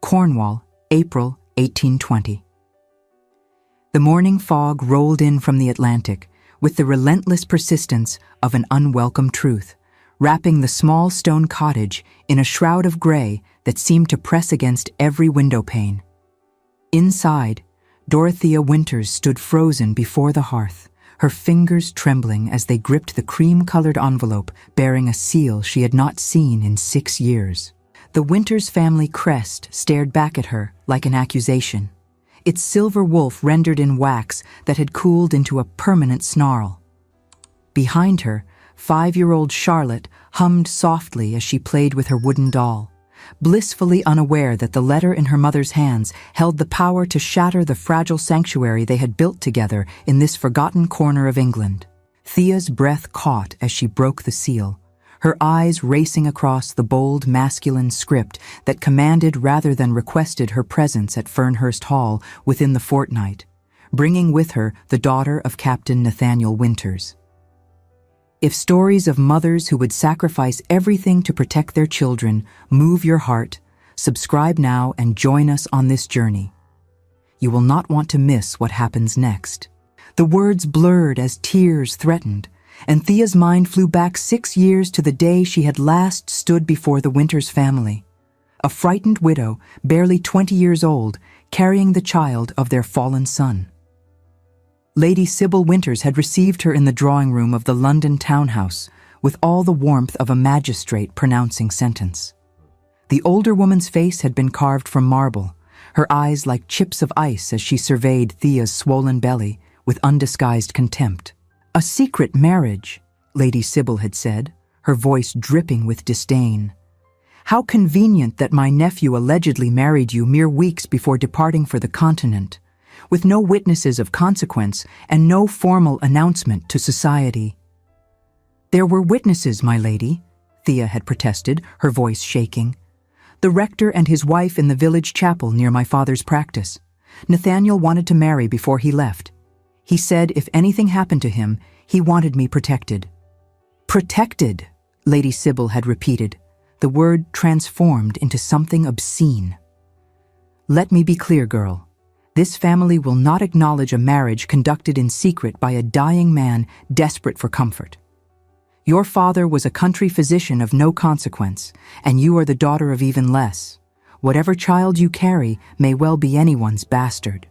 Cornwall, April 1820. The morning fog rolled in from the Atlantic with the relentless persistence of an unwelcome truth, wrapping the small stone cottage in a shroud of gray that seemed to press against every window pane. Inside, Dorothea Winters stood frozen before the hearth, her fingers trembling as they gripped the cream-colored envelope bearing a seal she had not seen in 6 years. The Winters family crest stared back at her like an accusation, its silver wolf rendered in wax that had cooled into a permanent snarl. Behind her, 5-year-old Charlotte hummed softly as she played with her wooden doll, blissfully unaware that the letter in her mother's hands held the power to shatter the fragile sanctuary they had built together in this forgotten corner of England. Thea's breath caught as she broke the seal, her eyes racing across the bold masculine script that commanded rather than requested her presence at Fernhurst Hall within the fortnight, bringing with her the daughter of Captain Nathaniel Winters. If stories of mothers who would sacrifice everything to protect their children move your heart, subscribe now and join us on this journey. You will not want to miss what happens next. The words blurred as tears threatened, and Thea's mind flew back 6 years to the day she had last stood before the Winters family, a frightened widow, barely 20 years old, carrying the child of their fallen son. Lady Sybil Winters had received her in the drawing room of the London townhouse with all the warmth of a magistrate pronouncing sentence. The older woman's face had been carved from marble, her eyes like chips of ice as she surveyed Thea's swollen belly with undisguised contempt. "A secret marriage," Lady Sybil had said, her voice dripping with disdain. "How convenient that my nephew allegedly married you mere weeks before departing for the continent, with no witnesses of consequence and no formal announcement to society." "There were witnesses, my lady," Thea had protested, her voice shaking. "The rector and his wife in the village chapel near my father's practice. Nathaniel wanted to marry before he left. He said if anything happened to him, he wanted me protected." "Protected," Lady Sybil had repeated, the word transformed into something obscene. "Let me be clear, girl. This family will not acknowledge a marriage conducted in secret by a dying man desperate for comfort. Your father was a country physician of no consequence, and you are the daughter of even less. Whatever child you carry may well be anyone's bastard."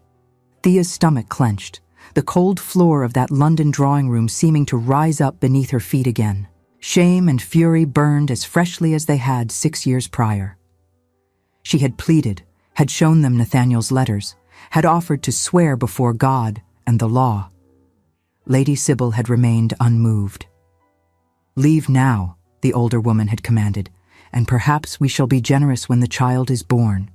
Thea's stomach clenched, the cold floor of that London drawing room seeming to rise up beneath her feet again. Shame and fury burned as freshly as they had 6 years prior. She had pleaded, had shown them Nathaniel's letters, had offered to swear before God and the law. Lady Sybil had remained unmoved. "Leave now," the older woman had commanded, "and perhaps we shall be generous when the child is born.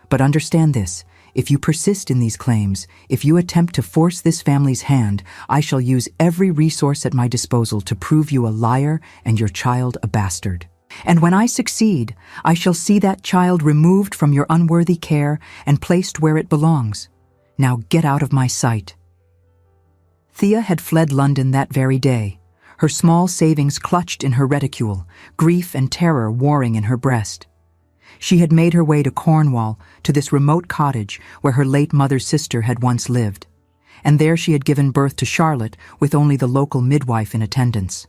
But understand this, if you persist in these claims, if you attempt to force this family's hand, I shall use every resource at my disposal to prove you a liar and your child a bastard. And when I succeed, I shall see that child removed from your unworthy care and placed where it belongs. Now get out of my sight." Thea had fled London that very day, her small savings clutched in her reticule, grief and terror warring in her breast. She had made her way to Cornwall, to this remote cottage where her late mother's sister had once lived, and there she had given birth to Charlotte with only the local midwife in attendance.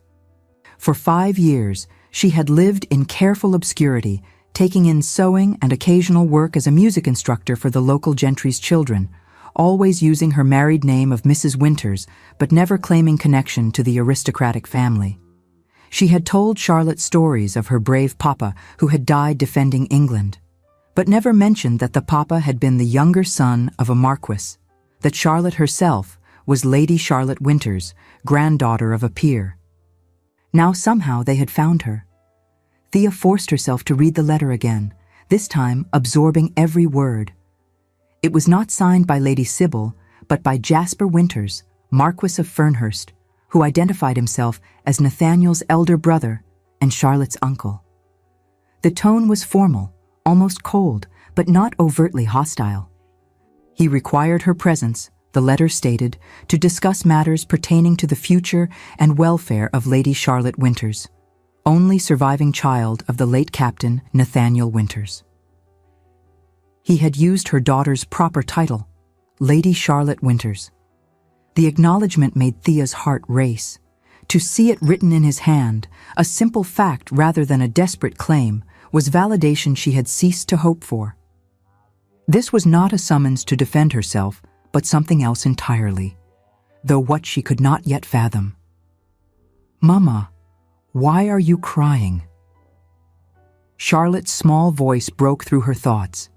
For 5 years, she had lived in careful obscurity, taking in sewing and occasional work as a music instructor for the local gentry's children, always using her married name of Mrs. Winters, but never claiming connection to the aristocratic family. She had told Charlotte stories of her brave papa who had died defending England, but never mentioned that the papa had been the younger son of a Marquess, that Charlotte herself was Lady Charlotte Winters, granddaughter of a peer. Now somehow they had found her. Thea forced herself to read the letter again, this time absorbing every word. It was not signed by Lady Sybil, but by Jasper Winters, Marquess of Fernhurst, who identified himself as Nathaniel's elder brother and Charlotte's uncle. The tone was formal, almost cold, but not overtly hostile. He required her presence, the letter stated, to discuss matters pertaining to the future and welfare of Lady Charlotte Winters, only surviving child of the late Captain Nathaniel Winters. He had used her daughter's proper title, Lady Charlotte Winters. The acknowledgement made Thea's heart race. To see it written in his hand, a simple fact rather than a desperate claim, was validation she had ceased to hope for. This was not a summons to defend herself, but something else entirely, though what she could not yet fathom. "Mama, why are you crying?" Charlotte's small voice broke through her thoughts.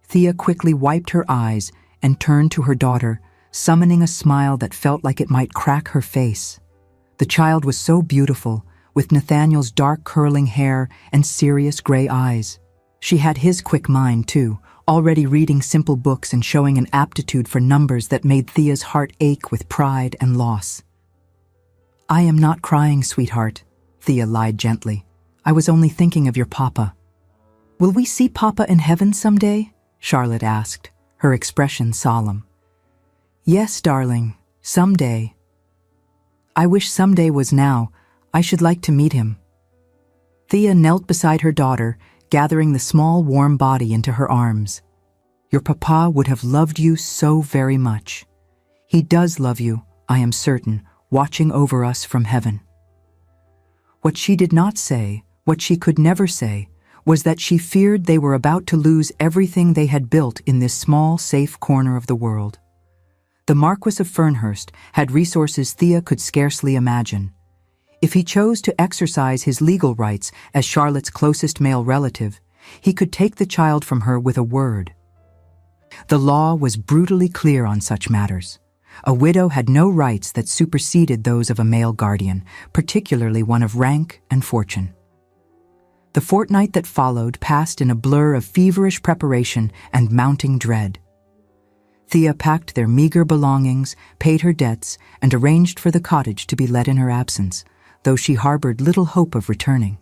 Thea quickly wiped her eyes and turned to her daughter, summoning a smile that felt like it might crack her face. The child was so beautiful, with Nathaniel's dark curling hair and serious gray eyes. She had his quick mind, too, already reading simple books and showing an aptitude for numbers that made Thea's heart ache with pride and loss. "I am not crying, sweetheart," Thea lied gently. "I was only thinking of your papa." "Will we see Papa in heaven someday?" Charlotte asked, her expression solemn. "Yes, darling, someday. I wish someday was now. I should like to meet him." Thea knelt beside her daughter, gathering the small, warm body into her arms. "Your papa would have loved you so very much. He does love you, I am certain, watching over us from heaven." What she did not say, what she could never say, was that she feared they were about to lose everything they had built in this small, safe corner of the world. The Marquess of Fernhurst had resources Thea could scarcely imagine. If he chose to exercise his legal rights as Charlotte's closest male relative, he could take the child from her with a word. The law was brutally clear on such matters. A widow had no rights that superseded those of a male guardian, particularly one of rank and fortune. The fortnight that followed passed in a blur of feverish preparation and mounting dread. Thea packed their meager belongings, paid her debts, and arranged for the cottage to be let in her absence, though she harbored little hope of returning.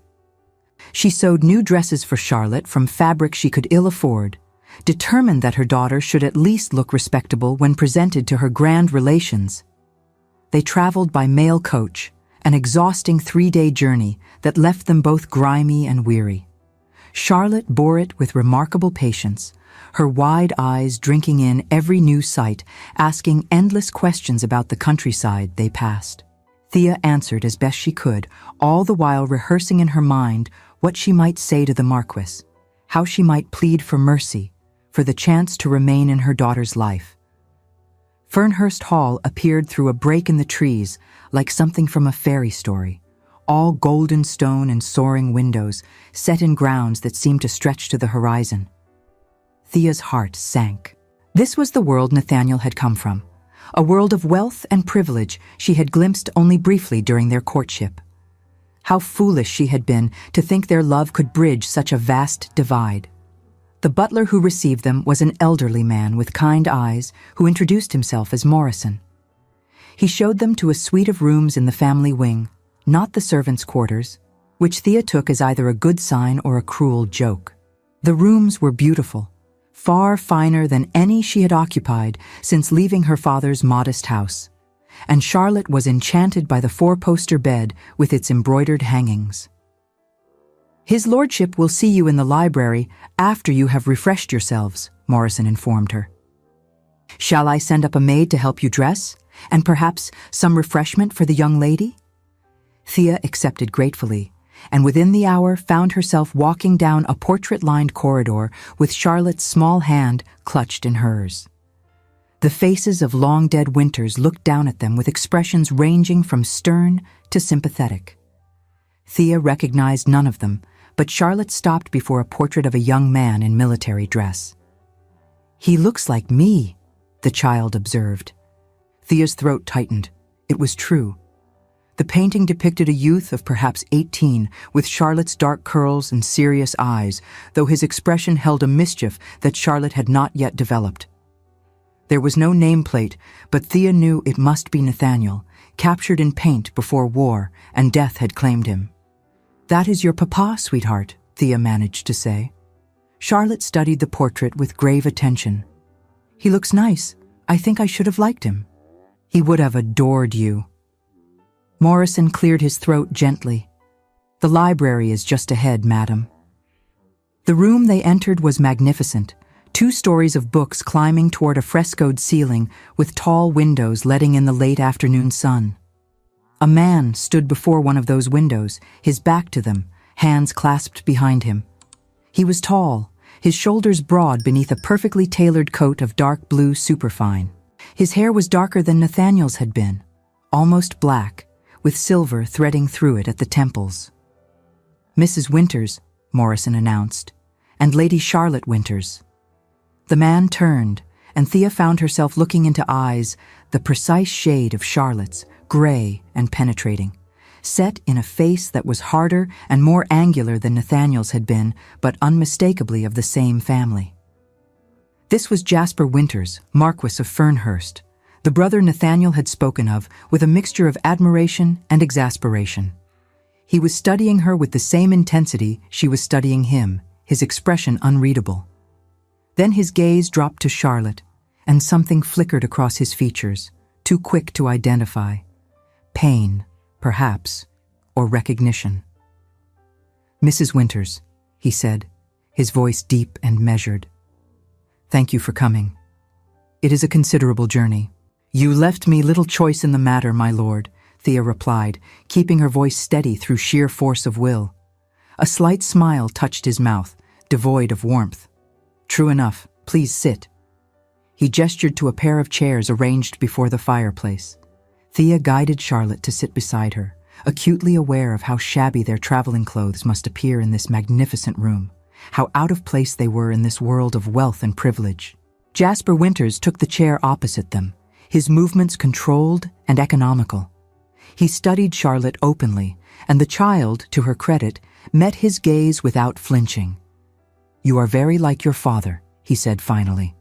She sewed new dresses for Charlotte from fabric she could ill afford, determined that her daughter should at least look respectable when presented to her grand relations. They traveled by mail coach, an exhausting 3-day journey that left them both grimy and weary. Charlotte bore it with remarkable patience, her wide eyes drinking in every new sight, asking endless questions about the countryside they passed. Thea answered as best she could, all the while rehearsing in her mind what she might say to the Marquess, how she might plead for mercy, for the chance to remain in her daughter's life. Fernhurst Hall appeared through a break in the trees, like something from a fairy story, all golden stone and soaring windows, set in grounds that seemed to stretch to the horizon. Thea's heart sank. This was the world Nathaniel had come from, a world of wealth and privilege she had glimpsed only briefly during their courtship. How foolish she had been to think their love could bridge such a vast divide. The butler who received them was an elderly man with kind eyes who introduced himself as Morrison. He showed them to a suite of rooms in the family wing, not the servants' quarters, which Thea took as either a good sign or a cruel joke. The rooms were beautiful, far finer than any she had occupied since leaving her father's modest house, and Charlotte was enchanted by the 4-poster bed with its embroidered hangings. "His lordship will see you in the library after you have refreshed yourselves," Morrison informed her. "Shall I send up a maid to help you dress, and perhaps some refreshment for the young lady?" Thea accepted gratefully, and within the hour found herself walking down a portrait-lined corridor with Charlotte's small hand clutched in hers. The faces of long-dead Winters looked down at them with expressions ranging from stern to sympathetic. Thea recognized none of them, but Charlotte stopped before a portrait of a young man in military dress. "He looks like me," the child observed. Thea's throat tightened. It was true. The painting depicted a youth of perhaps 18, with Charlotte's dark curls and serious eyes, though his expression held a mischief that Charlotte had not yet developed. There was no nameplate, but Thea knew it must be Nathaniel, captured in paint before war, and death had claimed him. "That is your papa, sweetheart," Thea managed to say. Charlotte studied the portrait with grave attention. "He looks nice. I think I should have liked him." "He would have adored you." Morrison cleared his throat gently. "The library is just ahead, madam." The room they entered was magnificent, 2 stories of books climbing toward a frescoed ceiling with tall windows letting in the late afternoon sun. A man stood before one of those windows, his back to them, hands clasped behind him. He was tall, his shoulders broad beneath a perfectly tailored coat of dark blue superfine. His hair was darker than Nathaniel's had been, almost black, with silver threading through it at the temples. "Mrs. Winters," Morrison announced, "and Lady Charlotte Winters." The man turned, and Thea found herself looking into eyes the precise shade of Charlotte's, gray and penetrating, set in a face that was harder and more angular than Nathaniel's had been, but unmistakably of the same family. This was Jasper Winters, Marquess of Fernhurst, the brother Nathaniel had spoken of, with a mixture of admiration and exasperation. He was studying her with the same intensity she was studying him, his expression unreadable. Then his gaze dropped to Charlotte, and something flickered across his features, too quick to identify. Pain, perhaps, or recognition. "Mrs. Winters," he said, his voice deep and measured. "Thank you for coming. It is a considerable journey." "You left me little choice in the matter, my lord," Thea replied, keeping her voice steady through sheer force of will. A slight smile touched his mouth, devoid of warmth. "True enough, please sit." He gestured to a pair of chairs arranged before the fireplace. Thea guided Charlotte to sit beside her, acutely aware of how shabby their traveling clothes must appear in this magnificent room, how out of place they were in this world of wealth and privilege. Jasper Winters took the chair opposite them, his movements controlled and economical. He studied Charlotte openly, and the child, to her credit, met his gaze without flinching. "You are very like your father," he said finally.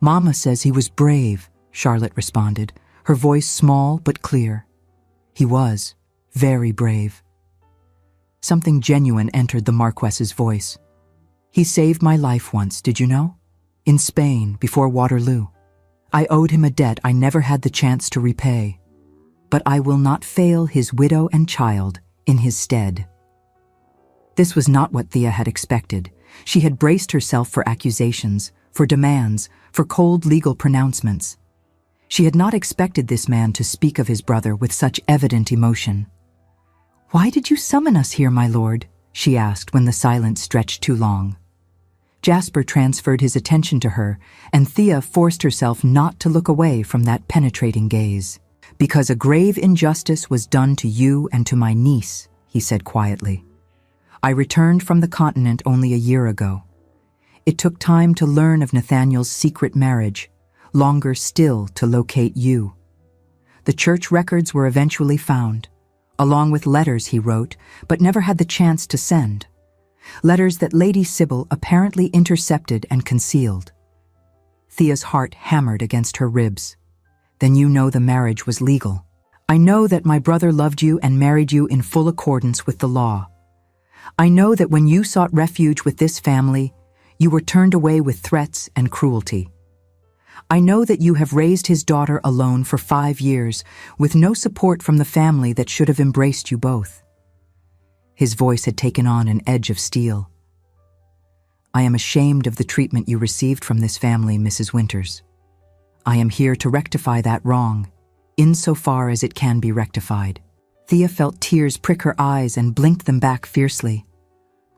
"Mama says he was brave," Charlotte responded, her voice small but clear. "He was, very brave." Something genuine entered the Marquess's voice. "He saved my life once, did you know? In Spain, before Waterloo. I owed him a debt I never had the chance to repay. But I will not fail his widow and child in his stead." This was not what Thea had expected. She had braced herself for accusations, for demands, for cold legal pronouncements. She had not expected this man to speak of his brother with such evident emotion. "Why did you summon us here, my lord?" she asked when the silence stretched too long. Jasper transferred his attention to her, and Thea forced herself not to look away from that penetrating gaze. "Because a grave injustice was done to you and to my niece," he said quietly. "I returned from the continent only a year ago. It took time to learn of Nathaniel's secret marriage, longer still to locate you. The church records were eventually found, along with letters he wrote, but never had the chance to send. Letters that Lady Sybil apparently intercepted and concealed." Thea's heart hammered against her ribs. "Then you know the marriage was legal. I know that my brother loved you and married you in full accordance with the law. I know that when you sought refuge with this family, you were turned away with threats and cruelty. I know that you have raised his daughter alone for 5 years, with no support from the family that should have embraced you both." His voice had taken on an edge of steel. "I am ashamed of the treatment you received from this family, Mrs. Winters. I am here to rectify that wrong, insofar as it can be rectified." Thea felt tears prick her eyes and blinked them back fiercely.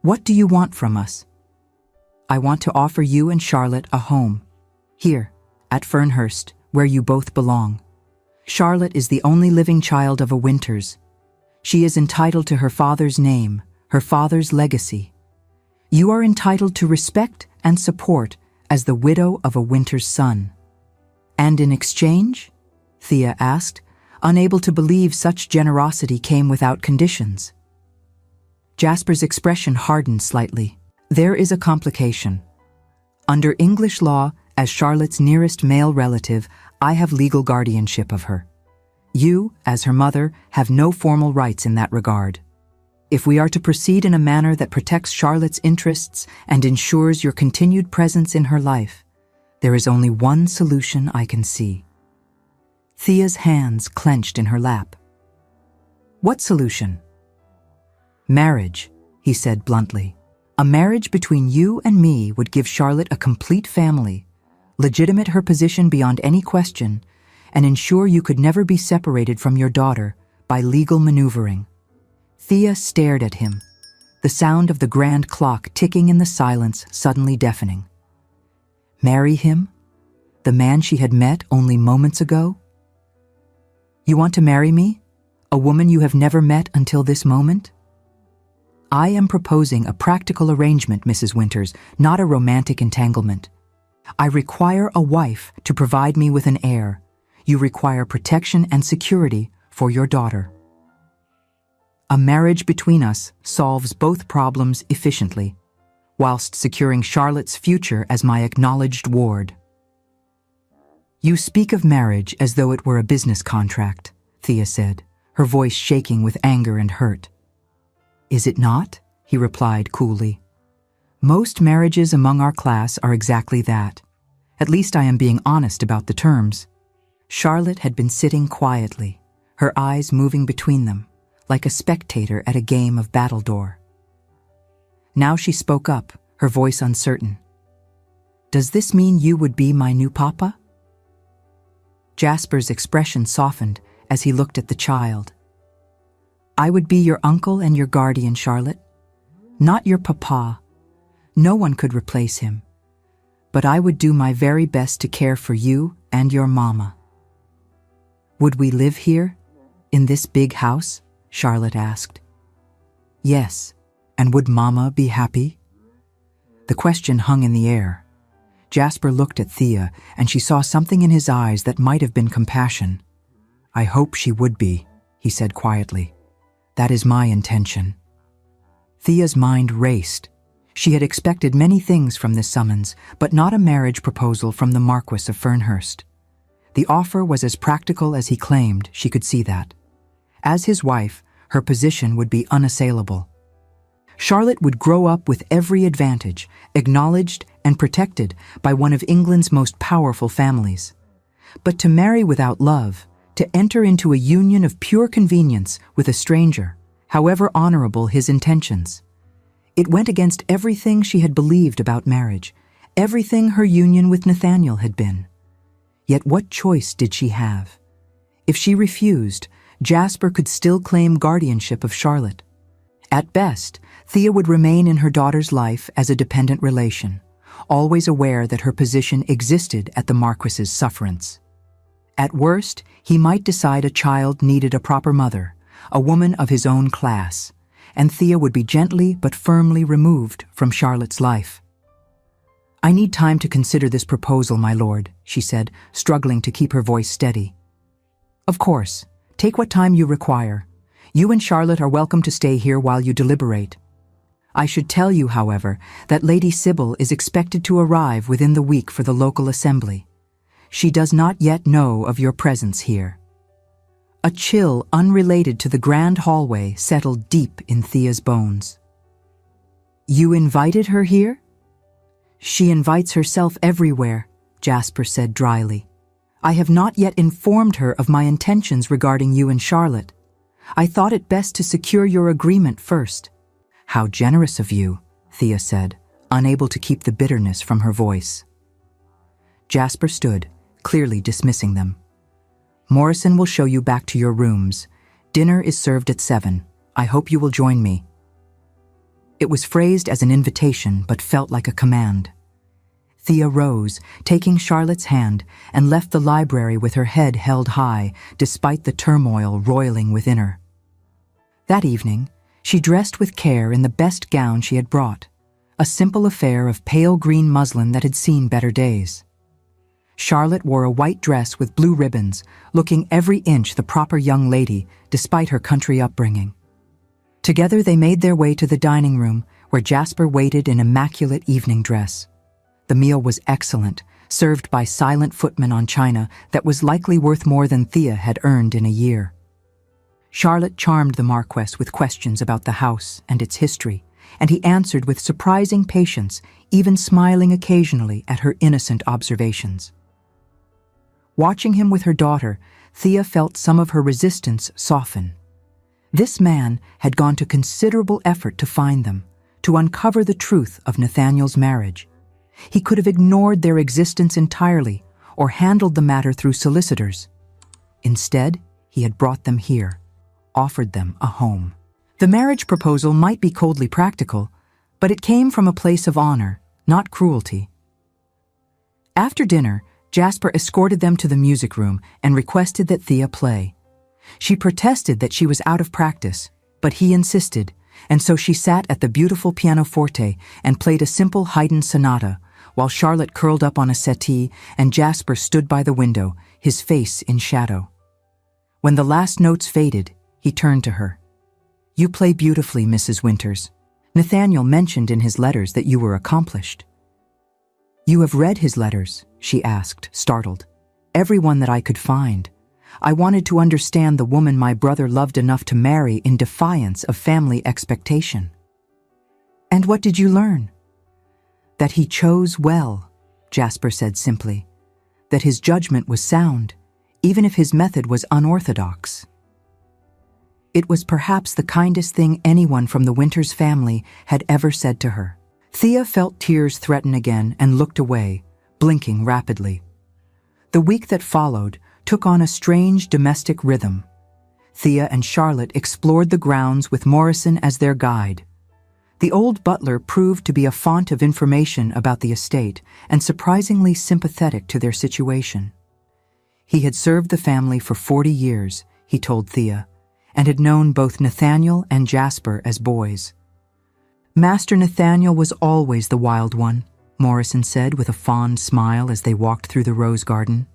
"What do you want from us?" "I want to offer you and Charlotte a home. Here, at Fernhurst, where you both belong. Charlotte is the only living child of a Winters. She is entitled to her father's name, her father's legacy. You are entitled to respect and support as the widow of a Winters son." "And in exchange?" Thea asked, unable to believe such generosity came without conditions. Jasper's expression hardened slightly. "There is a complication. Under English law, as Charlotte's nearest male relative, I have legal guardianship of her. You, as her mother, have no formal rights in that regard. If we are to proceed in a manner that protects Charlotte's interests and ensures your continued presence in her life, there is only one solution I can see." Thea's hands clenched in her lap. "What solution?" "Marriage," he said bluntly. A marriage between you and me would give Charlotte a complete family, legitimate her position beyond any question, and ensure you could never be separated from your daughter by legal maneuvering. Thea stared at him, the sound of the grand clock ticking in the silence suddenly deafening. Marry him? The man she had met only moments ago? You want to marry me? A woman you have never met until this moment? I am proposing a practical arrangement, Mrs. Winters, not a romantic entanglement. I require a wife to provide me with an heir. You require protection and security for your daughter. A marriage between us solves both problems efficiently, whilst securing Charlotte's future as my acknowledged ward. You speak of marriage as though it were a business contract, Thea said, her voice shaking with anger and hurt. Is it not? He replied coolly. Most marriages among our class are exactly that. At least I am being honest about the terms. Charlotte had been sitting quietly, her eyes moving between them, like a spectator at a game of battledore. Now she spoke up, her voice uncertain. Does this mean you would be my new papa? Jasper's expression softened as he looked at the child. I would be your uncle and your guardian, Charlotte. Not your papa. No one could replace him. But I would do my very best to care for you and your mama. Would we live here, in this big house? Charlotte asked. Yes, and would Mama be happy? The question hung in the air. Jasper looked at Thea, and she saw something in his eyes that might have been compassion. I hope she would be, he said quietly. That is my intention. Thea's mind raced. She had expected many things from this summons, but not a marriage proposal from the Marquess of Fernhurst. The offer was as practical as he claimed, she could see that. As his wife, her position would be unassailable. Charlotte would grow up with every advantage, acknowledged and protected by one of England's most powerful families. But to marry without love, to enter into a union of pure convenience with a stranger, however honorable his intentions, it went against everything she had believed about marriage, everything her union with Nathaniel had been. Yet what choice did she have? If she refused, Jasper could still claim guardianship of Charlotte. At best, Thea would remain in her daughter's life as a dependent relation, always aware that her position existed at the Marquess's sufferance. At worst, he might decide a child needed a proper mother, a woman of his own class, and Thea would be gently but firmly removed from Charlotte's life. I need time to consider this proposal, my lord, she said, struggling to keep her voice steady. Of course. Take what time you require. You and Charlotte are welcome to stay here while you deliberate. I should tell you, however, that Lady Sybil is expected to arrive within the week for the local assembly. She does not yet know of your presence here. A chill unrelated to the grand hallway settled deep in Thea's bones. You invited her here? She invites herself everywhere, Jasper said dryly. I have not yet informed her of my intentions regarding you and Charlotte. I thought it best to secure your agreement first. How generous of you, Thea said, unable to keep the bitterness from her voice. Jasper stood, clearly dismissing them. Morrison will show you back to your rooms. Dinner is served at 7. I hope you will join me. It was phrased as an invitation, but felt like a command. Thea rose, taking Charlotte's hand, and left the library with her head held high, despite the turmoil roiling within her. That evening, she dressed with care in the best gown she had brought, a simple affair of pale green muslin that had seen better days. Charlotte wore a white dress with blue ribbons, looking every inch the proper young lady, despite her country upbringing. Together they made their way to the dining room, where Jasper waited in immaculate evening dress. The meal was excellent, served by silent footmen on china that was likely worth more than Thea had earned in a year. Charlotte charmed the Marquess with questions about the house and its history, and he answered with surprising patience, even smiling occasionally at her innocent observations. Watching him with her daughter, Thea felt some of her resistance soften. This man had gone to considerable effort to find them, to uncover the truth of Nathaniel's marriage. He could have ignored their existence entirely or handled the matter through solicitors. Instead, he had brought them here, offered them a home. The marriage proposal might be coldly practical, but it came from a place of honor, not cruelty. After dinner, Jasper escorted them to the music room and requested that Thea play. She protested that she was out of practice, but he insisted, and so she sat at the beautiful pianoforte and played a simple Haydn sonata, while Charlotte curled up on a settee and Jasper stood by the window, his face in shadow. When the last notes faded, he turned to her. "You play beautifully, Mrs. Winters. Nathaniel mentioned in his letters that you were accomplished." "You have read his letters?" she asked, startled. "Every one that I could find. I wanted to understand the woman my brother loved enough to marry in defiance of family expectation." "And what did you learn?" "That he chose well," Jasper said simply. "That his judgment was sound, even if his method was unorthodox." It was perhaps the kindest thing anyone from the Winters family had ever said to her. Thea felt tears threaten again and looked away, blinking rapidly. The week that followed took on a strange domestic rhythm. Thea and Charlotte explored the grounds with Morrison as their guide. The old butler proved to be a font of information about the estate and surprisingly sympathetic to their situation. He had served the family for 40 years, he told Thea, and had known both Nathaniel and Jasper as boys. "Master Nathaniel was always the wild one," Morrison said with a fond smile as they walked through the rose garden.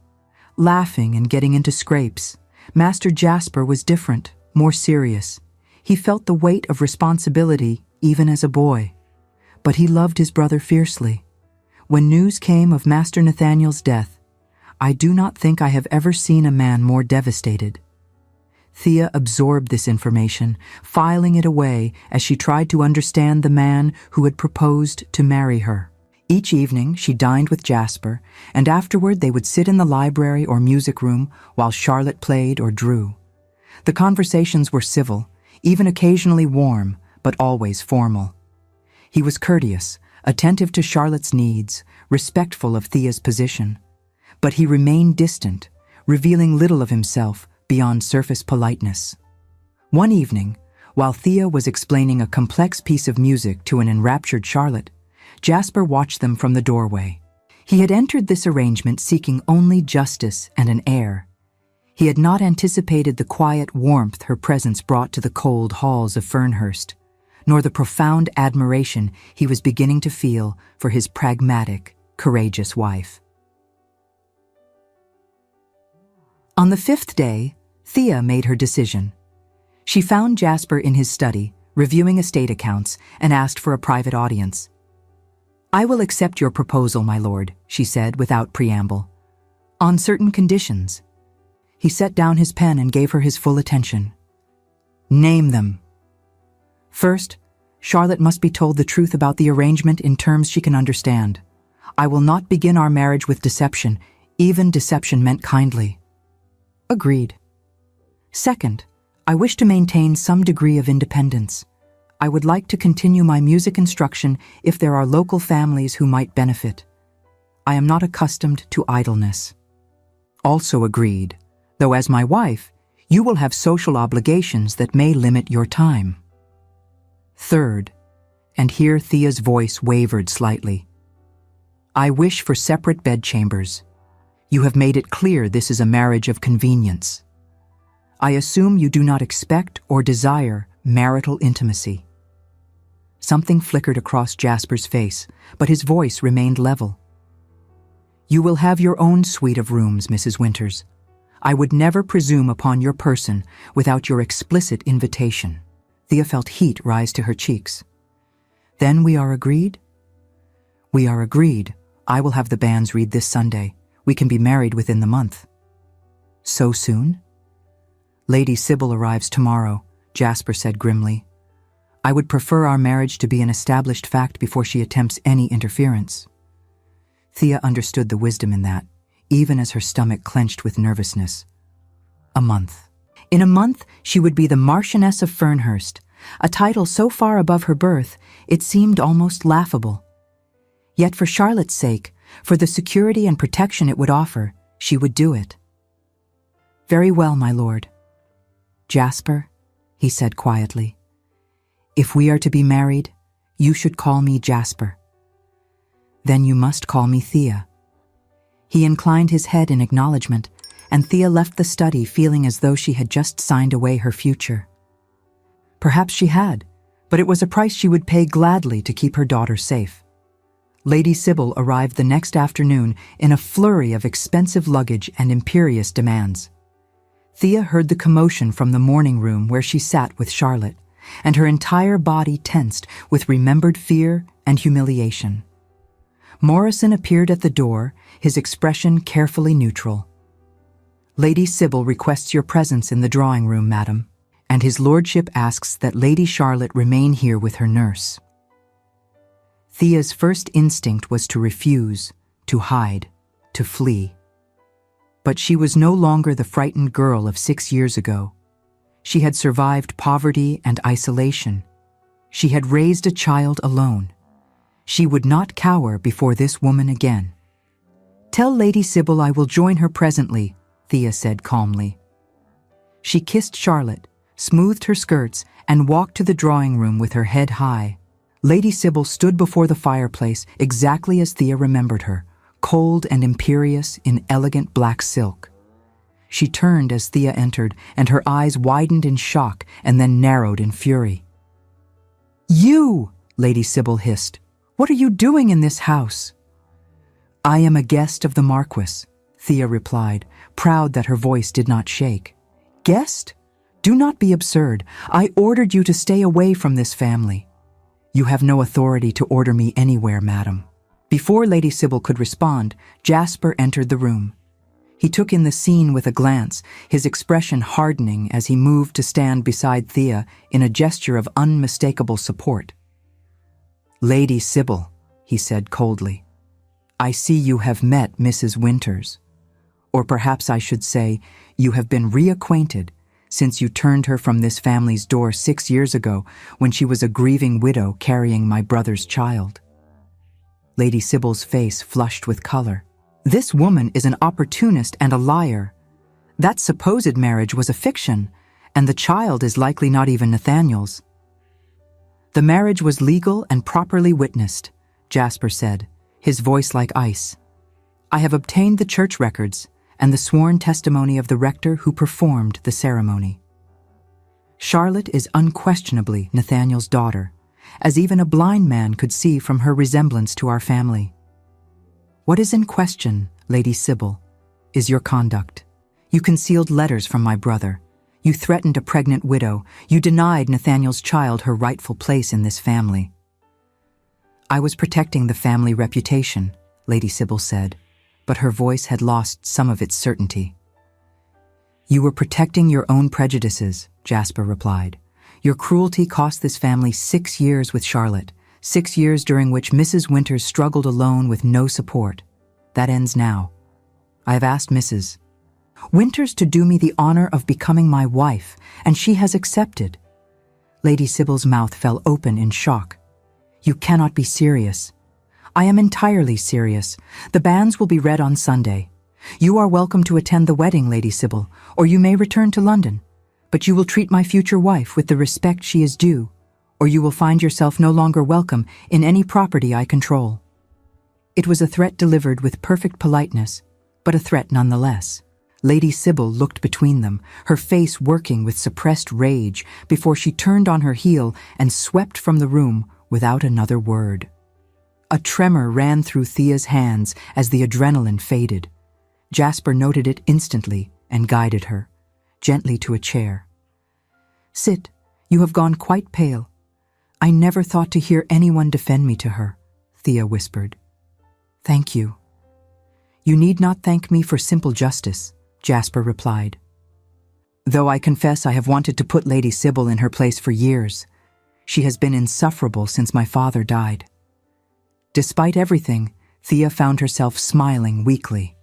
"Laughing and getting into scrapes. Master Jasper was different, more serious. He felt the weight of responsibility even as a boy. But he loved his brother fiercely. When news came of Master Nathaniel's death, I do not think I have ever seen a man more devastated." Thea absorbed this information, filing it away as she tried to understand the man who had proposed to marry her. Each evening she dined with Jasper, and afterward they would sit in the library or music room while Charlotte played or drew. The conversations were civil, even occasionally warm, but always formal. He was courteous, attentive to Charlotte's needs, respectful of Thea's position. But he remained distant, revealing little of himself beyond surface politeness. One evening, while Thea was explaining a complex piece of music to an enraptured Charlotte, Jasper watched them from the doorway. He had entered this arrangement seeking only justice and an heir. He had not anticipated the quiet warmth her presence brought to the cold halls of Fernhurst, nor the profound admiration he was beginning to feel for his pragmatic, courageous wife. On the 5th day, Thea made her decision. She found Jasper in his study, reviewing estate accounts, and asked for a private audience. "I will accept your proposal, my lord," she said without preamble. "On certain conditions." He set down his pen and gave her his full attention. "Name them." "First, Charlotte must be told the truth about the arrangement in terms she can understand. I will not begin our marriage with deception, even deception meant kindly." "Agreed." "Second, I wish to maintain some degree of independence. I would like to continue my music instruction if there are local families who might benefit. I am not accustomed to idleness." "Also agreed, though as my wife, you will have social obligations that may limit your time." "Third," and here Thea's voice wavered slightly, "I wish for separate bedchambers. You have made it clear this is a marriage of convenience. I assume you do not expect or desire marital intimacy." Something flickered across Jasper's face, but his voice remained level. "You will have your own suite of rooms, Mrs. Winters. I would never presume upon your person without your explicit invitation." Thea felt heat rise to her cheeks. "Then we are agreed?" "We are agreed. I will have the banns read this Sunday. We can be married within the month." "So soon?" "Lady Sybil arrives tomorrow," Jasper said grimly. "I would prefer our marriage to be an established fact before she attempts any interference." Thea understood the wisdom in that, even as her stomach clenched with nervousness. A month. In a month, she would be the Marchioness of Fernhurst, a title so far above her birth it seemed almost laughable. Yet for Charlotte's sake, for the security and protection it would offer, she would do it. "Very well, my lord." "Jasper," he said quietly, "if we are to be married, you should call me Jasper." "Then you must call me Thea." He inclined his head in acknowledgement, and Thea left the study feeling as though she had just signed away her future. Perhaps she had, but it was a price she would pay gladly to keep her daughter safe. Lady Sybil arrived the next afternoon in a flurry of expensive luggage and imperious demands. Thea heard the commotion from the morning room where she sat with Charlotte, and her entire body tensed with remembered fear and humiliation. Morrison appeared at the door, his expression carefully neutral. "Lady Sybil requests your presence in the drawing room, madam, and his lordship asks that Lady Charlotte remain here with her nurse." Thea's first instinct was to refuse, to hide, to flee. But she was no longer the frightened girl of 6 years ago. She had survived poverty and isolation. She had raised a child alone. She would not cower before this woman again. "Tell Lady Sybil I will join her presently," Thea said calmly. She kissed Charlotte, smoothed her skirts, and walked to the drawing room with her head high. Lady Sybil stood before the fireplace exactly as Thea remembered her, cold and imperious in elegant black silk. She turned as Thea entered, and her eyes widened in shock and then narrowed in fury. "You!" Lady Sybil hissed. "What are you doing in this house?" "I am a guest of the Marquess," Thea replied, proud that her voice did not shake. "Guest? Do not be absurd. I ordered you to stay away from this family." "You have no authority to order me anywhere, madam." Before Lady Sybil could respond, Jasper entered the room. He took in the scene with a glance, his expression hardening as he moved to stand beside Thea in a gesture of unmistakable support. "Lady Sybil," he said coldly, "I see you have met Mrs. Winters. Or perhaps I should say, you have been reacquainted since you turned her from this family's door 6 years ago when she was a grieving widow carrying my brother's child." Lady Sybil's face flushed with color. "This woman is an opportunist and a liar. That supposed marriage was a fiction, and the child is likely not even Nathaniel's." "The marriage was legal and properly witnessed," Jasper said, his voice like ice. "I have obtained the church records and the sworn testimony of the rector who performed the ceremony. Charlotte is unquestionably Nathaniel's daughter, as even a blind man could see from her resemblance to our family. What is in question, Lady Sybil, is your conduct. You concealed letters from my brother. You threatened a pregnant widow. You denied Nathaniel's child her rightful place in this family." "I was protecting the family reputation," Lady Sybil said, but her voice had lost some of its certainty. "You were protecting your own prejudices," Jasper replied. "Your cruelty cost this family 6 years with Charlotte, 6 years during which Mrs. Winters struggled alone with no support. That ends now. I have asked Mrs. Winters to do me the honor of becoming my wife, and she has accepted." Lady Sybil's mouth fell open in shock. "You cannot be serious." "I am entirely serious. The banns will be read on Sunday. You are welcome to attend the wedding, Lady Sybil, or you may return to London. But you will treat my future wife with the respect she is due, or you will find yourself no longer welcome in any property I control." It was a threat delivered with perfect politeness, but a threat nonetheless. Lady Sybil looked between them, her face working with suppressed rage, before she turned on her heel and swept from the room without another word. A tremor ran through Thea's hands as the adrenaline faded. Jasper noted it instantly and guided her, gently to a chair. "Sit, you have gone quite pale. I never thought to hear anyone defend me to her," Thea whispered. "Thank you." "You need not thank me for simple justice," Jasper replied. "Though I confess I have wanted to put Lady Sybil in her place for years. She has been insufferable since my father died." Despite everything, Thea found herself smiling weakly.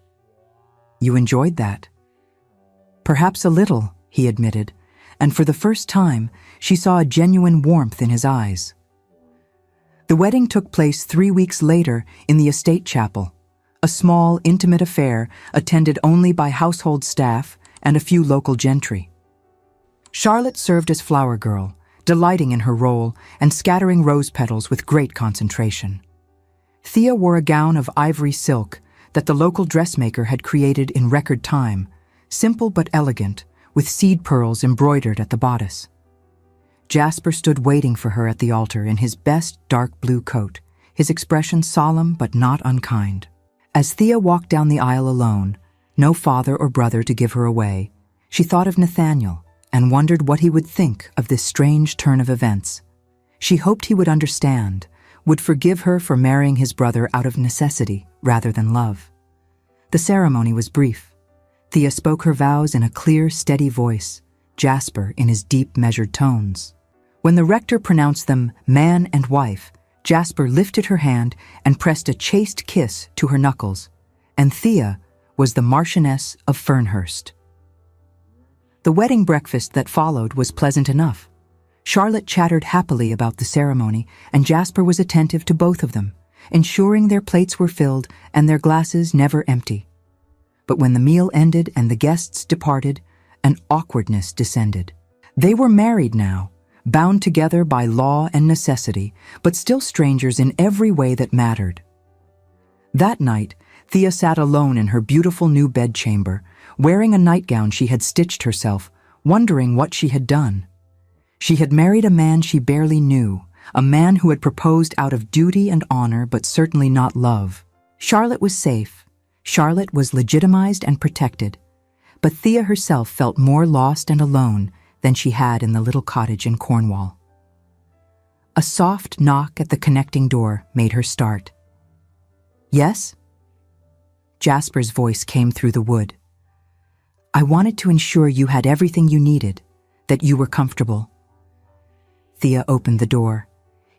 "You enjoyed that?" "Perhaps a little," he admitted, and for the first time, she saw a genuine warmth in his eyes. The wedding took place 3 weeks later in the estate chapel, a small, intimate affair attended only by household staff and a few local gentry. Charlotte served as flower girl, delighting in her role and scattering rose petals with great concentration. Thea wore a gown of ivory silk that the local dressmaker had created in record time, simple but elegant, with seed pearls embroidered at the bodice. Jasper stood waiting for her at the altar in his best dark blue coat, his expression solemn but not unkind. As Thea walked down the aisle alone, no father or brother to give her away, she thought of Nathaniel and wondered what he would think of this strange turn of events. She hoped he would understand, would forgive her for marrying his brother out of necessity rather than love. The ceremony was brief. Thea spoke her vows in a clear, steady voice, Jasper in his deep, measured tones. When the rector pronounced them man and wife, Jasper lifted her hand and pressed a chaste kiss to her knuckles, and Thea was the Marchioness of Fernhurst. The wedding breakfast that followed was pleasant enough. Charlotte chattered happily about the ceremony, and Jasper was attentive to both of them, ensuring their plates were filled and their glasses never empty. But when the meal ended and the guests departed, an awkwardness descended. They were married now, bound together by law and necessity, but still strangers in every way that mattered. That night, Thea sat alone in her beautiful new bedchamber, wearing a nightgown she had stitched herself, wondering what she had done. She had married a man she barely knew, a man who had proposed out of duty and honor but certainly not love. Charlotte was safe. Charlotte was legitimized and protected. But Thea herself felt more lost and alone than she had in the little cottage in Cornwall. A soft knock at the connecting door made her start. "Yes?" Jasper's voice came through the wood. "I wanted to ensure you had everything you needed, that you were comfortable." Thea opened the door.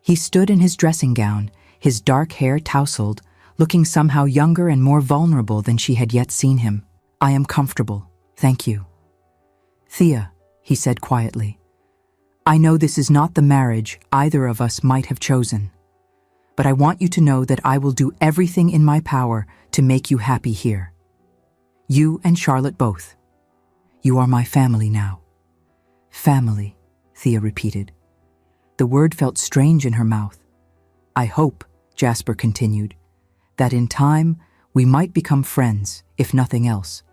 He stood in his dressing gown, his dark hair tousled, looking somehow younger and more vulnerable than she had yet seen him. "I am comfortable, thank you." "Thea," he said quietly, "I know this is not the marriage either of us might have chosen, but I want you to know that I will do everything in my power to make you happy here. You and Charlotte both. You are my family now." "Family," Thea repeated. The word felt strange in her mouth. "I hope," Jasper continued, "that in time we might become friends, if nothing else.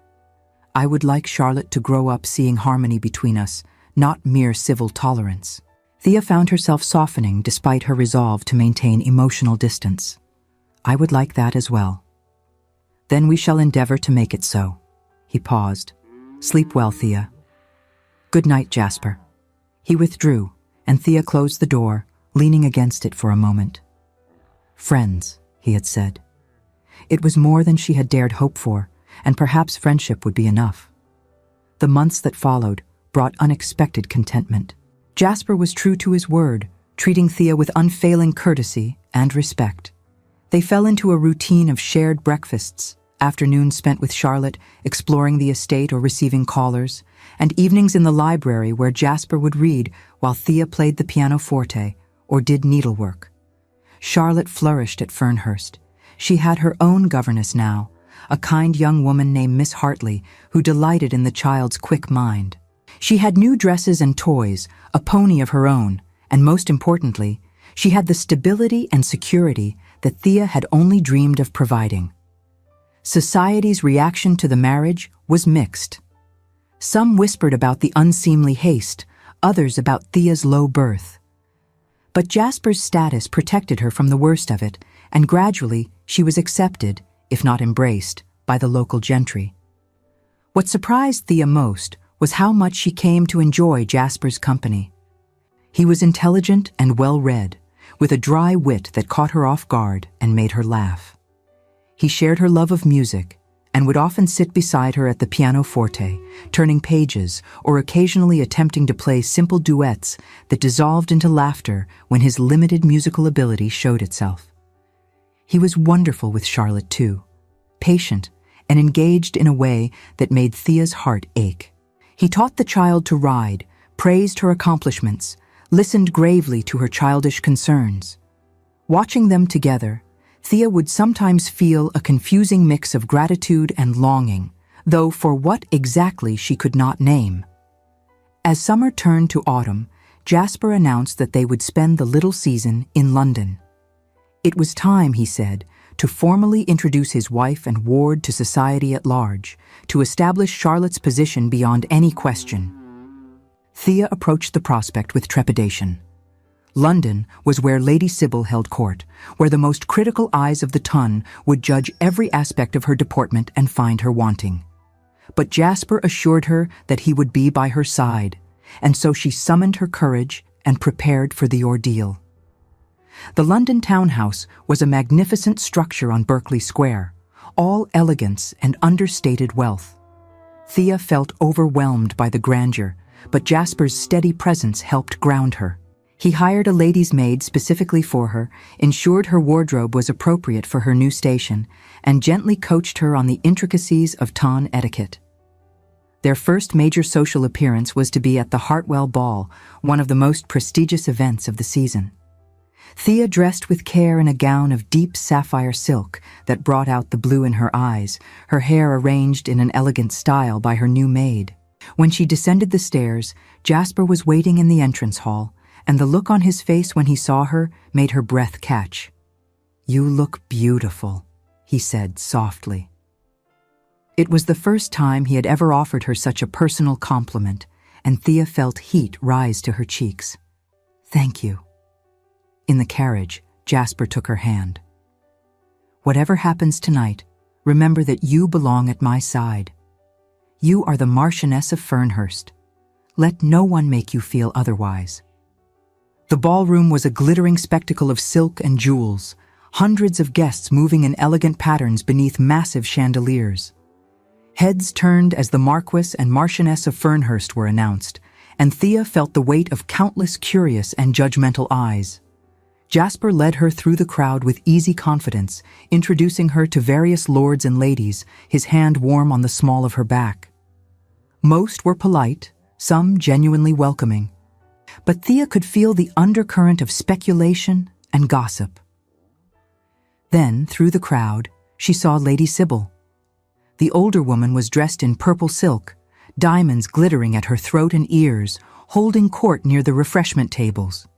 I would like Charlotte to grow up seeing harmony between us, not mere civil tolerance." Thea found herself softening despite her resolve to maintain emotional distance. "I would like that as well." "Then we shall endeavor to make it so." He paused. "Sleep well, Thea." "Good night, Jasper." He withdrew, and Thea closed the door, leaning against it for a moment. "Friends," he had said. It was more than she had dared hope for, and perhaps friendship would be enough. The months that followed brought unexpected contentment. Jasper was true to his word, treating Thea with unfailing courtesy and respect. They fell into a routine of shared breakfasts, afternoons spent with Charlotte, exploring the estate or receiving callers, and evenings in the library where Jasper would read while Thea played the pianoforte or did needlework. Charlotte flourished at Fernhurst. She had her own governess now, a kind young woman named Miss Hartley who delighted in the child's quick mind. She had new dresses and toys, a pony of her own, and most importantly, she had the stability and security that Thea had only dreamed of providing. Society's reaction to the marriage was mixed. Some whispered about the unseemly haste, others about Thea's low birth. But Jasper's status protected her from the worst of it, and gradually she was accepted, if not embraced, by the local gentry. What surprised Thea most was how much she came to enjoy Jasper's company. He was intelligent and well-read, with a dry wit that caught her off guard and made her laugh. He shared her love of music and would often sit beside her at the pianoforte, turning pages or occasionally attempting to play simple duets that dissolved into laughter when his limited musical ability showed itself. He was wonderful with Charlotte, too, patient and engaged in a way that made Thea's heart ache. He taught the child to ride, praised her accomplishments, listened gravely to her childish concerns. Watching them together, Thea would sometimes feel a confusing mix of gratitude and longing, though for what exactly she could not name. As summer turned to autumn, Jasper announced that they would spend the little season in London. It was time, he said, to formally introduce his wife and ward to society at large, to establish Charlotte's position beyond any question. Thea approached the prospect with trepidation. London was where Lady Sybil held court, where the most critical eyes of the ton would judge every aspect of her deportment and find her wanting. But Jasper assured her that he would be by her side, and so she summoned her courage and prepared for the ordeal. The London townhouse was a magnificent structure on Berkeley Square, all elegance and understated wealth. Thea felt overwhelmed by the grandeur, but Jasper's steady presence helped ground her. He hired a lady's maid specifically for her, ensured her wardrobe was appropriate for her new station, and gently coached her on the intricacies of ton etiquette. Their first major social appearance was to be at the Hartwell Ball, one of the most prestigious events of the season. Thea dressed with care in a gown of deep sapphire silk that brought out the blue in her eyes, her hair arranged in an elegant style by her new maid. When she descended the stairs, Jasper was waiting in the entrance hall, and the look on his face when he saw her made her breath catch. "You look beautiful," he said softly. It was the first time he had ever offered her such a personal compliment, and Thea felt heat rise to her cheeks. "Thank you." In the carriage, Jasper took her hand. "Whatever happens tonight, remember that you belong at my side. You are the Marchioness of Fernhurst. Let no one make you feel otherwise." The ballroom was a glittering spectacle of silk and jewels, hundreds of guests moving in elegant patterns beneath massive chandeliers. Heads turned as the Marquess and Marchioness of Fernhurst were announced, and Thea felt the weight of countless curious and judgmental eyes. Jasper led her through the crowd with easy confidence, introducing her to various lords and ladies, his hand warm on the small of her back. Most were polite, some genuinely welcoming, but Thea could feel the undercurrent of speculation and gossip. Then, through the crowd, she saw Lady Sybil. The older woman was dressed in purple silk, diamonds glittering at her throat and ears, holding court near the refreshment tables.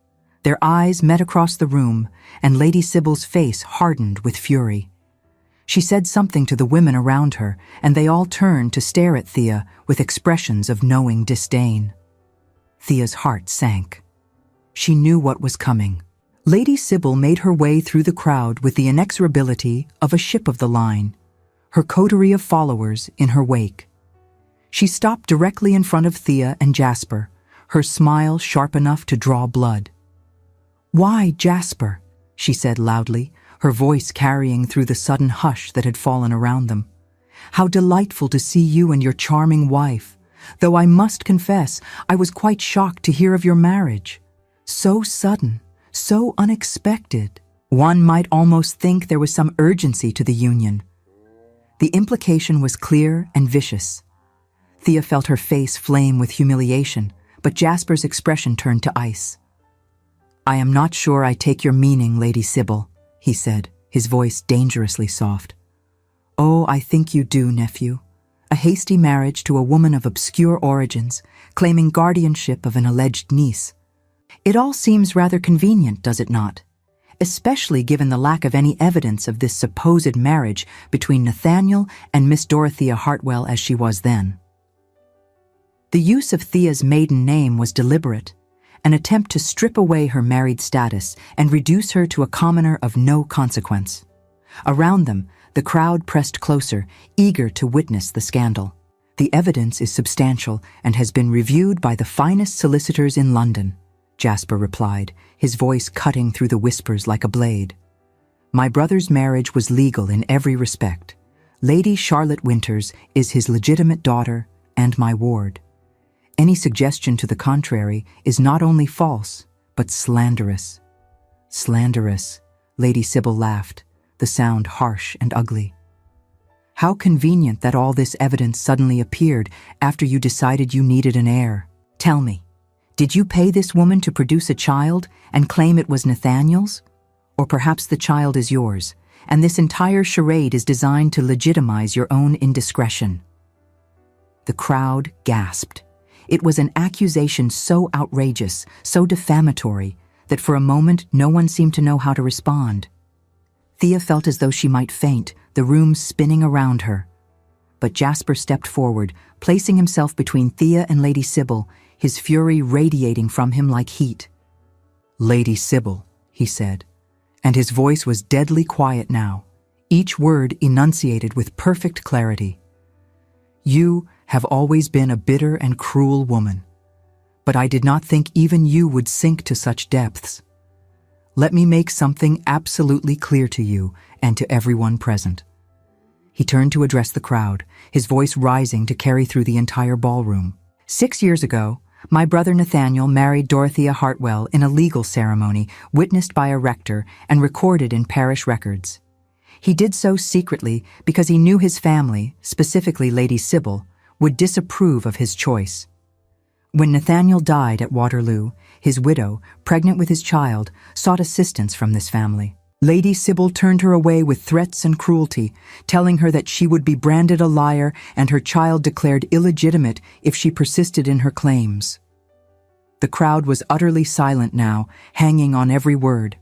Their eyes met across the room, and Lady Sybil's face hardened with fury. She said something to the women around her, and they all turned to stare at Thea with expressions of knowing disdain. Thea's heart sank. She knew what was coming. Lady Sybil made her way through the crowd with the inexorability of a ship of the line, her coterie of followers in her wake. She stopped directly in front of Thea and Jasper, her smile sharp enough to draw blood. "Why, Jasper?" she said loudly, her voice carrying through the sudden hush that had fallen around them. "How delightful to see you and your charming wife, though I must confess I was quite shocked to hear of your marriage. So sudden, so unexpected. One might almost think there was some urgency to the union." The implication was clear and vicious. Thea felt her face flame with humiliation, but Jasper's expression turned to ice. "I am not sure I take your meaning, Lady Sybil," he said, his voice dangerously soft. "Oh, I think you do, nephew. A hasty marriage to a woman of obscure origins, claiming guardianship of an alleged niece. It all seems rather convenient, does it not? Especially given the lack of any evidence of this supposed marriage between Nathaniel and Miss Dorothea Hartwell as she was then." The use of Thea's maiden name was deliberate, an attempt to strip away her married status and reduce her to a commoner of no consequence. Around them, the crowd pressed closer, eager to witness the scandal. "The evidence is substantial and has been reviewed by the finest solicitors in London," Jasper replied, his voice cutting through the whispers like a blade. "My brother's marriage was legal in every respect. Lady Charlotte Winters is his legitimate daughter and my ward. Any suggestion to the contrary is not only false, but slanderous." "Slanderous," Lady Sybil laughed, the sound harsh and ugly. "How convenient that all this evidence suddenly appeared after you decided you needed an heir. Tell me, Did you pay this woman to produce a child and claim it was Nathaniel's? Or perhaps the child is yours, and this entire charade is designed to legitimize your own indiscretion." The crowd gasped. It was an accusation so outrageous, so defamatory, that for a moment no one seemed to know how to respond. Thea felt as though she might faint, the room spinning around her. But Jasper stepped forward, placing himself between Thea and Lady Sybil, his fury radiating from him like heat. "Lady Sybil," he said, and his voice was deadly quiet now, each word enunciated with perfect clarity. "You have always been a bitter and cruel woman, but I did not think even you would sink to such depths. Let me make something absolutely clear to you and to everyone present." He turned to address the crowd, his voice rising to carry through the entire ballroom. 6 years ago, my brother Nathaniel married Dorothea Hartwell in a legal ceremony witnessed by a rector and recorded in parish records. He did so secretly because he knew his family, specifically Lady Sybil, would disapprove of his choice. When Nathaniel died at Waterloo, his widow, pregnant with his child, sought assistance from this family. Lady Sybil turned her away with threats and cruelty, telling her that she would be branded a liar and her child declared illegitimate if she persisted in her claims. The crowd was utterly silent now, hanging on every word.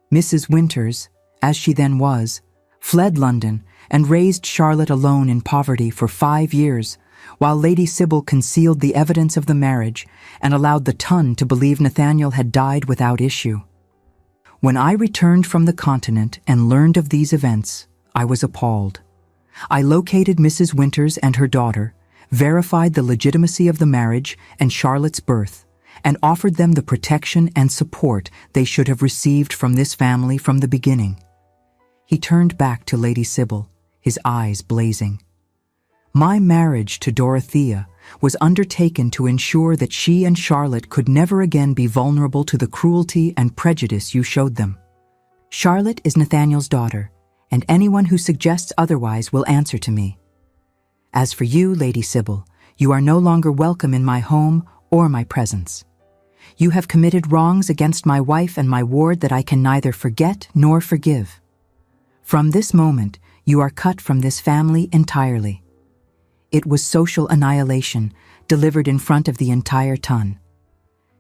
Mrs. Winters, as she then was, fled London and raised Charlotte alone in poverty for 5 years, while Lady Sybil concealed the evidence of the marriage and allowed the Ton to believe Nathaniel had died without issue. When I returned from the continent and learned of these events, I was appalled. I located Mrs. Winters and her daughter, verified the legitimacy of the marriage and Charlotte's birth, and offered them the protection and support they should have received from this family from the beginning. He turned back to Lady Sybil, his eyes blazing. "My marriage to Dorothea was undertaken to ensure that she and Charlotte could never again be vulnerable to the cruelty and prejudice you showed them. Charlotte is Nathaniel's daughter, and anyone who suggests otherwise will answer to me. As for you, Lady Sybil, you are no longer welcome in my home or my presence. You have committed wrongs against my wife and my ward that I can neither forget nor forgive. From this moment, you are cut from this family entirely." It was social annihilation, delivered in front of the entire Ton.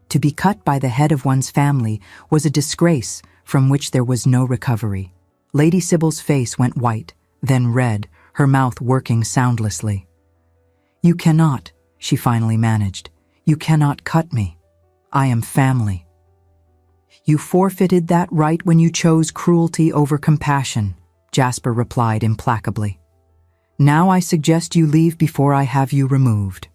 To be cut by the head of one's family was a disgrace from which there was no recovery. Lady Sybil's face went white, then red, her mouth working soundlessly. "You cannot," she finally managed. "You cannot cut me. I am family." "You forfeited that right when you chose cruelty over compassion," Jasper replied implacably. "Now I suggest you leave before I have you removed."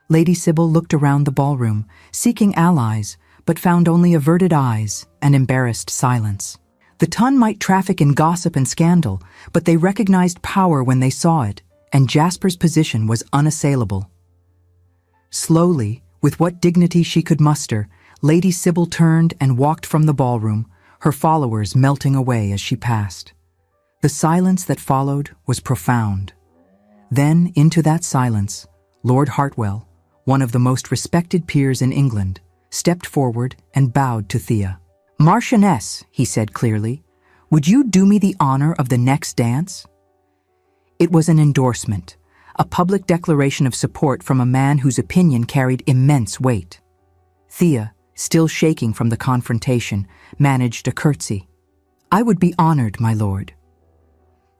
Lady Sybil looked around the ballroom, seeking allies, but found only averted eyes and embarrassed silence. The Ton might traffic in gossip and scandal, but they recognized power when they saw it, and Jasper's position was unassailable. Slowly, with what dignity she could muster, Lady Sybil turned and walked from the ballroom, her followers melting away as she passed. The silence that followed was profound. Then, into that silence, Lord Hartwell, one of the most respected peers in England, stepped forward and bowed to Thea. "Marchioness," he said clearly, "would you do me the honor of the next dance?" It was an endorsement, a public declaration of support from a man whose opinion carried immense weight. Thea, still shaking from the confrontation, managed a curtsy. "I would be honored, my lord."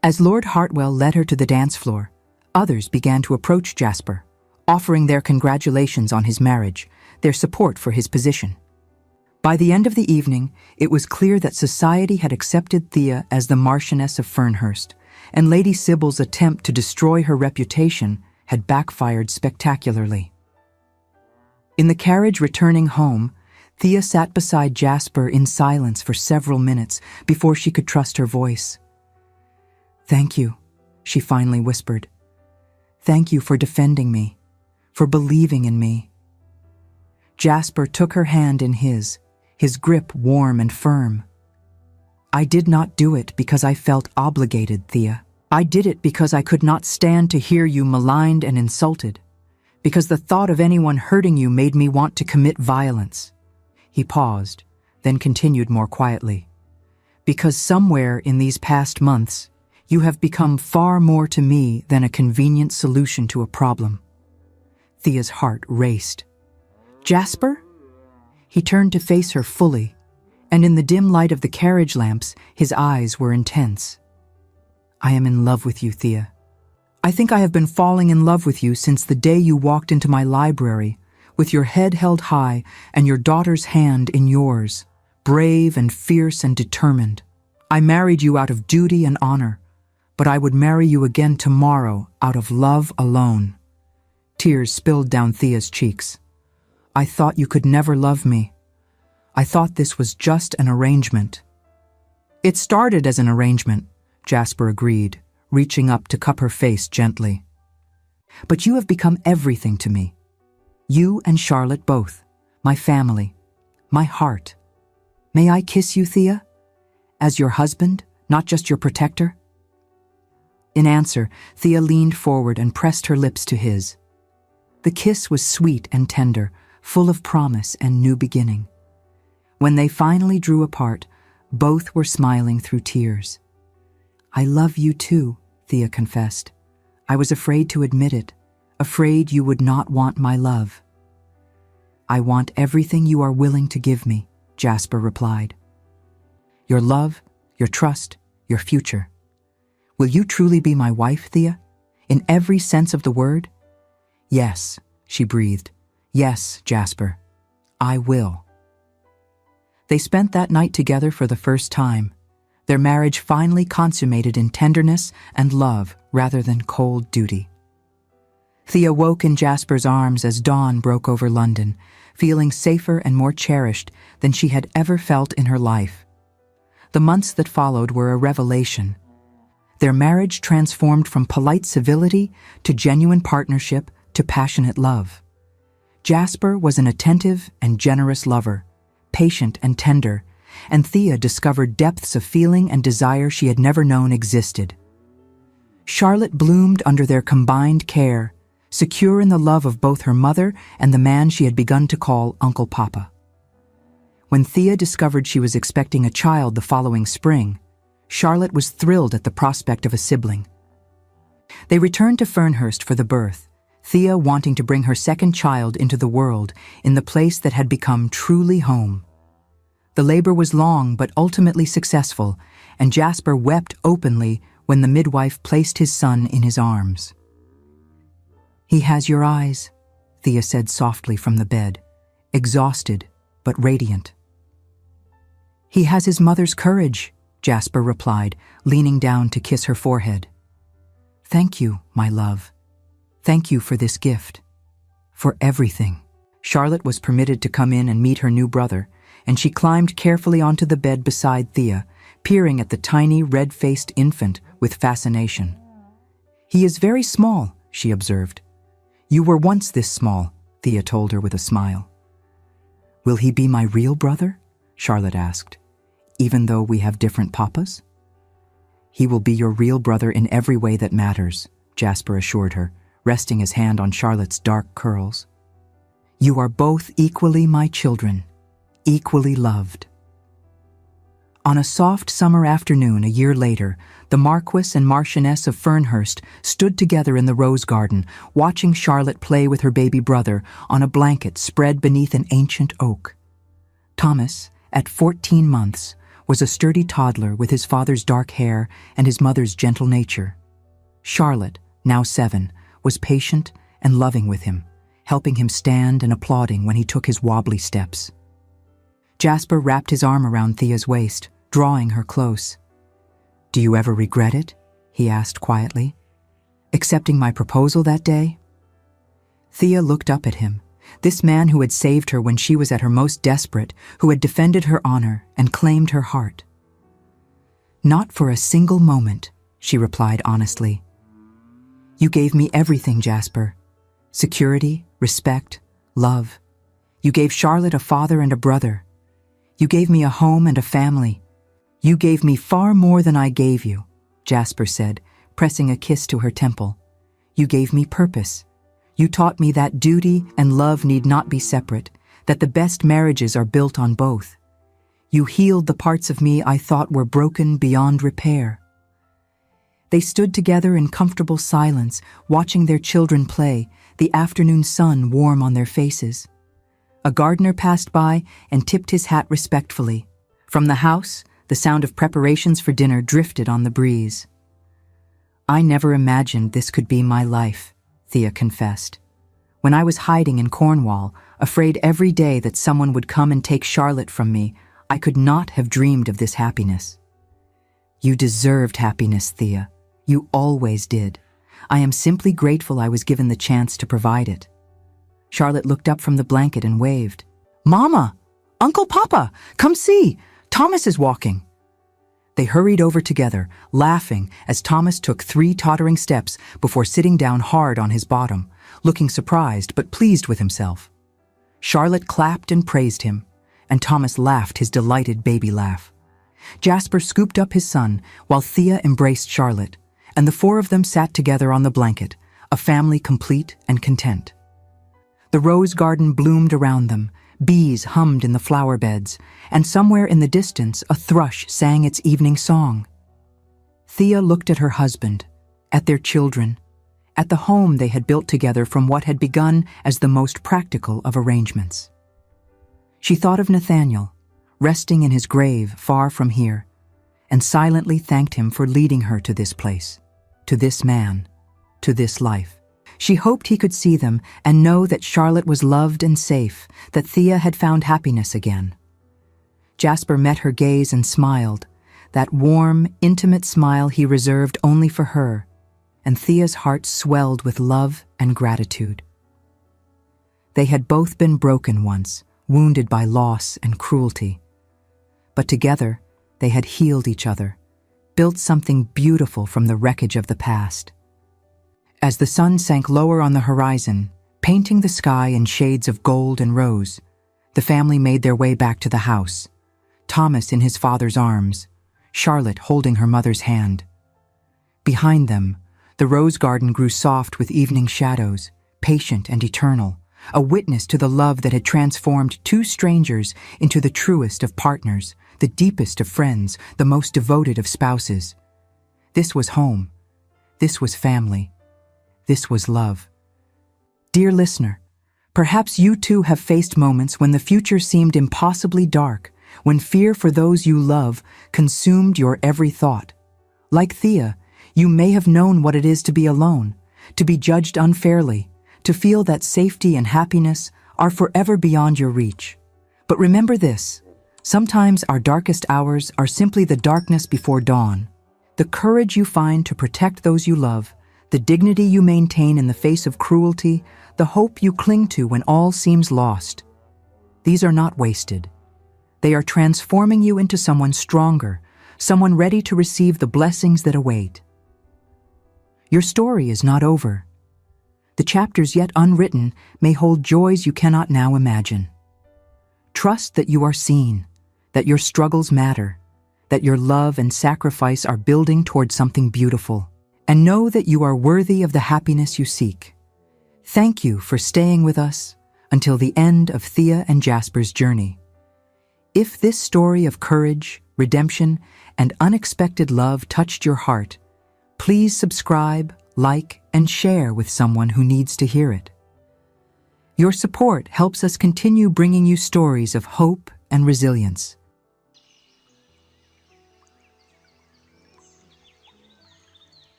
As Lord Hartwell led her to the dance floor, others began to approach Jasper, offering their congratulations on his marriage, their support for his position. By the end of the evening, it was clear that society had accepted Thea as the Marchioness of Fernhurst, and Lady Sybil's attempt to destroy her reputation had backfired spectacularly. In the carriage returning home, Thea sat beside Jasper in silence for several minutes before she could trust her voice. "Thank you," she finally whispered. "Thank you for defending me, for believing in me." Jasper took her hand in his grip warm and firm. "I did not do it because I felt obligated, Thea. I did it because I could not stand to hear you maligned and insulted, Because the thought of anyone hurting you made me want to commit violence. He paused, then continued more quietly. Because somewhere in these past months, you have become far more to me than a convenient solution to a problem. Thea's heart raced. Jasper? He turned to face her fully, and in the dim light of the carriage lamps, his eyes were intense. I am in love with you, Thea. I think I have been falling in love with you since the day you walked into my library, with your head held high and your daughter's hand in yours, brave and fierce and determined. I married you out of duty and honor, but I would marry you again tomorrow out of love alone. Tears spilled down Thea's cheeks. I thought you could never love me. I thought this was just an arrangement. It started as an arrangement, Jasper agreed, reaching up to cup her face gently. But you have become everything to me. You and Charlotte both, my family, my heart. May I kiss you, Thea? As your husband, not just your protector? In answer, Thea leaned forward and pressed her lips to his. The kiss was sweet and tender, full of promise and new beginning. When they finally drew apart, both were smiling through tears. I love you too, Thea confessed. I was afraid to admit it, afraid you would not want my love. I want everything you are willing to give me, Jasper replied. Your love, your trust, your future. Will you truly be my wife, Thea? In every sense of the word? Yes, she breathed. Yes, Jasper. I will. They spent that night together for the first time. Their marriage finally consummated in tenderness and love rather than cold duty. Thea woke in Jasper's arms as dawn broke over London, feeling safer and more cherished than she had ever felt in her life. The months that followed were a revelation. Their marriage transformed from polite civility to genuine partnership to passionate love. Jasper was an attentive and generous lover, patient and tender, and Thea discovered depths of feeling and desire she had never known existed. Charlotte bloomed under their combined care, secure in the love of both her mother and the man she had begun to call Uncle Papa. When Thea discovered she was expecting a child the following spring, Charlotte was thrilled at the prospect of a sibling. They returned to Fernhurst for the birth, Thea wanting to bring her second child into the world in the place that had become truly home. The labor was long but ultimately successful, and Jasper wept openly when the midwife placed his son in his arms. He has your eyes, Thea said softly from the bed, exhausted but radiant. He has his mother's courage, Jasper replied, leaning down to kiss her forehead. Thank you, my love. Thank you for this gift. For everything. Charlotte was permitted to come in and meet her new brother, and she climbed carefully onto the bed beside Thea, peering at the tiny, red-faced infant with fascination. He is very small, she observed. You were once this small, Thea told her with a smile. Will he be my real brother? Charlotte asked. Even though we have different papas? He will be your real brother in every way that matters, Jasper assured her, resting his hand on Charlotte's dark curls. You are both equally my children, equally loved. On a soft summer afternoon a year later, the Marquess and Marchioness of Fernhurst stood together in the rose garden, watching Charlotte play with her baby brother on a blanket spread beneath an ancient oak. Thomas, at 14 months, was a sturdy toddler with his father's dark hair and his mother's gentle nature. Charlotte, now 7, was patient and loving with him, helping him stand and applauding when he took his wobbly steps. Jasper wrapped his arm around Thea's waist, drawing her close. Do you ever regret it? He asked quietly. Accepting my proposal that day? Thea looked up at him, this man who had saved her when she was at her most desperate, who had defended her honor and claimed her heart. Not for a single moment, she replied honestly. You gave me everything, Jasper. Security, respect, love. You gave Charlotte a father and a brother. You gave me a home and a family. You gave me far more than I gave you, Jasper said, pressing a kiss to her temple. You gave me purpose. You taught me that duty and love need not be separate, that the best marriages are built on both. You healed the parts of me I thought were broken beyond repair. They stood together in comfortable silence, watching their children play, the afternoon sun warm on their faces. A gardener passed by and tipped his hat respectfully. From the house, the sound of preparations for dinner drifted on the breeze. I never imagined this could be my life, Thea confessed. When I was hiding in Cornwall, afraid every day that someone would come and take Charlotte from me, I could not have dreamed of this happiness. You deserved happiness, Thea. You always did. I am simply grateful I was given the chance to provide it. Charlotte looked up from the blanket and waved. Mama! Uncle Papa! Come see! Thomas is walking! They hurried over together, laughing as Thomas took 3 tottering steps before sitting down hard on his bottom, looking surprised but pleased with himself. Charlotte clapped and praised him, and Thomas laughed his delighted baby laugh. Jasper scooped up his son, while Thea embraced Charlotte, and the 4 of them sat together on the blanket, a family complete and content. The rose garden bloomed around them, bees hummed in the flower beds, and somewhere in the distance a thrush sang its evening song. Thea looked at her husband, at their children, at the home they had built together from what had begun as the most practical of arrangements. She thought of Nathaniel, resting in his grave far from here, and silently thanked him for leading her to this place, to this man, to this life. She hoped he could see them and know that Charlotte was loved and safe, that Thea had found happiness again. Jasper met her gaze and smiled, that warm, intimate smile he reserved only for her, and Thea's heart swelled with love and gratitude. They had both been broken once, wounded by loss and cruelty. But together, they had healed each other, built something beautiful from the wreckage of the past. As the sun sank lower on the horizon, painting the sky in shades of gold and rose, the family made their way back to the house, Thomas in his father's arms, Charlotte holding her mother's hand. Behind them, the rose garden grew soft with evening shadows, patient and eternal, a witness to the love that had transformed 2 strangers into the truest of partners, the deepest of friends, the most devoted of spouses. This was home. This was family. This was love. Dear listener, perhaps you too have faced moments when the future seemed impossibly dark, when fear for those you love consumed your every thought. Like Thea, you may have known what it is to be alone, to be judged unfairly, to feel that safety and happiness are forever beyond your reach. But remember this, sometimes our darkest hours are simply the darkness before dawn. The courage you find to protect those you love, the dignity you maintain in the face of cruelty, the hope you cling to when all seems lost. These are not wasted. They are transforming you into someone stronger, someone ready to receive the blessings that await. Your story is not over. The chapters yet unwritten may hold joys you cannot now imagine. Trust that you are seen, that your struggles matter, that your love and sacrifice are building toward something beautiful. And know that you are worthy of the happiness you seek. Thank you for staying with us until the end of Thea and Jasper's journey. If this story of courage, redemption, and unexpected love touched your heart, please subscribe, like, and share with someone who needs to hear it. Your support helps us continue bringing you stories of hope and resilience.